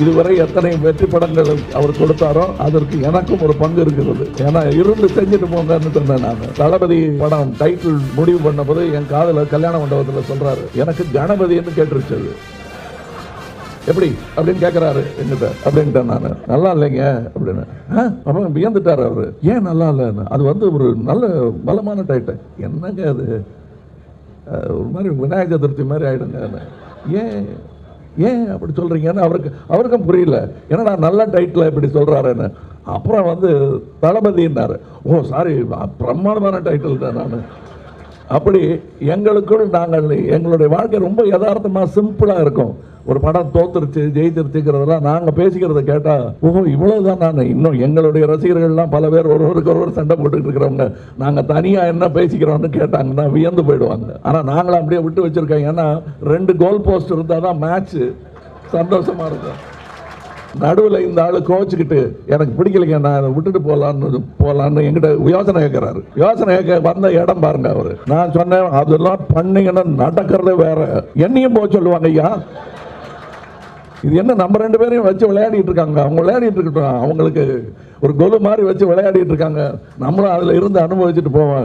இதுவரை எத்தனை வெற்றி படங்கள் அவர் கொடுத்தாரோ அதற்கு எனக்கும் ஒரு பங்கு இருக்கிறது. ஏன்னா இருந்து செஞ்சுட்டு போங்கன்னு சொன்னேன். நான் தளபதி படம் டைட்டில் முடிவு பண்ண போது என் காதல கல்யாண மண்டபத்தில் சொல்றாரு, எனக்கு கணபதினு கேட்டுருச்சு. எப்படி அப்படின்னு கேட்கிறாரு என்கிட்ட. அப்படின்ட்டேன் நான். நல்லா இல்லைங்க அப்படின்னு. அப்ப வியந்துட்டாரு அவரு. ஏன் நல்லா இல்லைன்னு? அது வந்து ஒரு நல்ல பலமான டைட்டில். என்னங்க அது ஒரு மாதிரி விநாயகர் சதுர்த்தி மாதிரி ஆயிடுங்க. ஏன் அப்படி சொல்றீங்கன்னு அவருக்கும் புரியல. ஏன்னா நான் நல்ல டைட்டில் இப்படி சொல்றாருன்னு. அப்புறம் வந்து தளபதினாரு. ஓ சாரி, பிரமாதமான டைட்டில் தான். நான் அப்படி எங்களுக்குள் நாங்கள் எங்களுடைய வாழ்க்கை ரொம்ப யதார்த்தமா சிம்பிளா இருக்கும். ஒரு படம் தோத்துருச்சு ஜெயிச்சிருச்சுங்கிறதெல்லாம் நாங்கள் பேசிக்கிறத கேட்டால் ஓஹோ இவ்வளவுதான். நான் இன்னும் எங்களுடைய ரசிகர்கள்லாம் பல பேர் ஒருவருக்கு ஒருவர் சண்டை போட்டுக்கிட்டு இருக்கிறவங்க நாங்கள் தனியாக என்ன பேசிக்கிறோம்னு கேட்டாங்கன்னா வியந்து போயிடுவாங்க. ஆனால் நாங்களும் அப்படியே விட்டு வச்சிருக்கோம். ஏன்னா 2 கோல் போஸ்ட் இருந்தால் தான் மேட்ச்சு சந்தோஷமா இருக்கும். நடுவில் இந்த ஆளு கோச்சுக்கிட்டு எனக்கு பிடிக்கலைங்க, நான் விட்டுட்டு போகலான்னு என்கிட்ட யோசனை கேட்கிறாரு. யோசனை கேட்க வந்த இடம் பாருங்க அவரு. நான் சொன்னேன் அதெல்லாம் பண்ணீங்கன்னா நடக்கிறதே வேற, என்னையும் போக சொல்லுவாங்க ஐயா. இது என்ன நம்ம 2 பேரையும் வச்சு விளையாடிட்டு இருக்காங்க. அவங்க விளையாடிட்டு இருக்கட்டும், அவங்களுக்கு ஒரு கொலு மாதிரி வச்சு விளையாடிட்டு இருக்காங்க. நம்மளும் அதுல இருந்து அனுபவிச்சுட்டு போவோம்.